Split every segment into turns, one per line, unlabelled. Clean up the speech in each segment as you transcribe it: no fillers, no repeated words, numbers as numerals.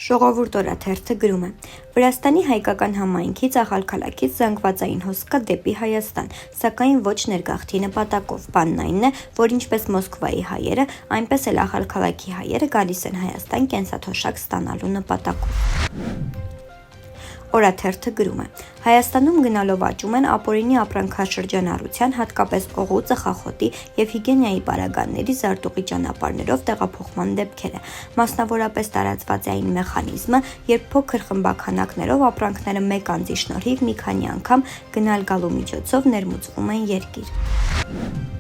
Ժողովուրդ օրաթերթը գրում է. Վրաստանի հայկական համայնքից աղալ քաղաքից զանգվածային հոս կա դեպի Հայաստան, սակայն ոչ ներգաղթի նպատակով։ Բանն այն է, որ ինչպես Մոսկվայի հայերը, այնպես էլ աղալ քաղաքի հայերը գալիս են Հայաստան կենսաթոշակ ստանալու նպատակով։ Օրաթերթը գրում է. Հայաստանում գնալով աճում են ապօրինի ապրանքաշրջանառության, հատկապես օղու, ծխախոտի և հիգիենայի պարագաների զարտուղի ճանապարհներով տեղափոխման դեպքերը։ Մասնավորապես տարածված է այն մեխանիզմը, երբ փոքր խմբաքանակներով ապրանքները մեկ անձի շնորհիվ մի քանի անգամ գնալ-գալու միջոցով ներմուծվում են երկիր։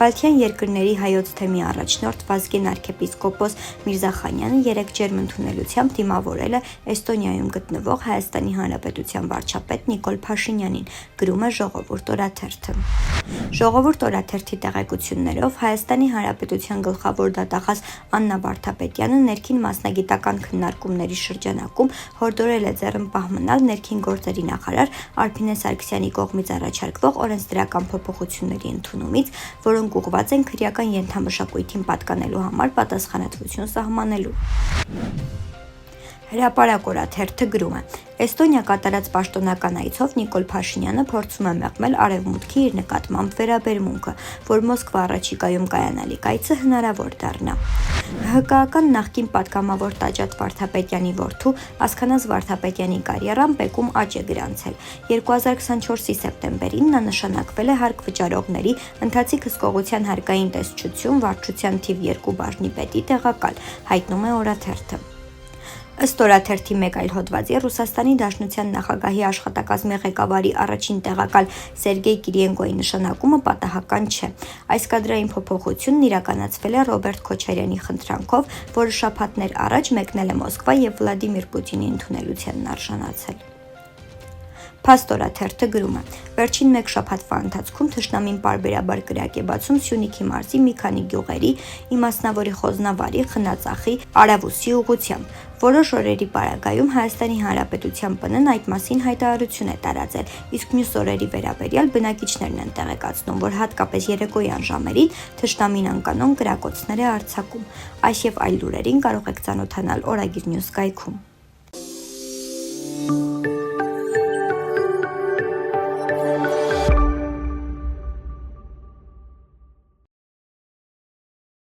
Բալթյան երկրների հայոց թեմի առաջնորդ Վազգեն arczepiskopos Միրզախանյանը երեկ ջերմ ընդունելությամբ դիմավորել է Էստոնիայում գտնվող Հայաստանի Հանրապետության վարչապետ Նիկոլ Փաշինյանին, գրում է Ժողովուրդ օրաթերթը։ Ժողովուրդ օրաթերթի տեղեկություններով Հայաստանի Հանրապետության գլխավոր դատախազ Աննա Վարդապետյանը ներքին մասնագիտական քննարկումների շրջանակում հորդորել է ձեռնպահ մնալ ներքին գործերի նախարար Արփինե Սարգսյանի կողմից առաջարկվող օրենսդրական փոփոխությունների ընդունումից, որոնք ուղղված են քրեական ենթամշակույթին պատկանելու համար պատասխանատվություն սահմանելու։ Հրապարակ օրաթերթը գրում է. Էստոնիա կատարած պաշտոնական այցով Նիկոլ Փաշինյանը փորձում է մեղմել Արևմուտքի իր նկատմամբ վերաբերմունքը, որ Մոսկվա առաջիկայում կայանալիք այցը հնարավոր դառնա։ ՀՀԿ-ական նախկին պատգամավոր Տաճատ Վարդապետյանի որդու Ասքանազ Վարդապետյանի կարիերան բեկում աճ է գրանցել։ 2024-ի սեպտեմբերին նա նշանակվել է հարկ վճարողների ընթացիկ հսկողության հարկային տեսչություն վարչության թիվ 2 բաժնի պետի տեղակալ, հայտնում է օրաթերթը։ Ըստ օրաթերթի մեկ այլ հոդվածի Ռուսաստանի Դաշնության նախագահի աշխատակազմի ղեկավարի առաջին տեղակալ Սերգեյ Կիրիենկոյի նշանակումը պատահական չէ։ Այս կադրային փոփոխությունն իրականացվել է Ռոբերտ Քոչարյանի խնդրանքով, որը շաբաթներ առաջ մեկնել է Մոսկվա և Վլադիմիր Պուտինի ընդունելությանն արժանացել։ Փաստ օրաթերթը գրում է. Վերջին մեկ շաբաթվա ընթացքում թշնամին պարբերաբար կրակ է բացում Սյունիքի մարզի մի քանի գյուղերի, Իմասնավորի Խոզնավարի, Խնածախի, Արավուսի ուղղությամբ։ Որոշ օրերի պարագայում Հայաստանի Հանրապետության ՊՆ-ն այդ մասին հայտարարություն է տարածել, իսկ մյուս օրերի վերաբերյալ բնակիչներն են տեղեկացնում, որ հատկապես երեկոյան ժամերին թշնամին անկանոն կրակոցներ է արձակում։ Այս և այլ լուրերին կարող եք ծանոթանալ Օրագիր Նյուզ կայքում։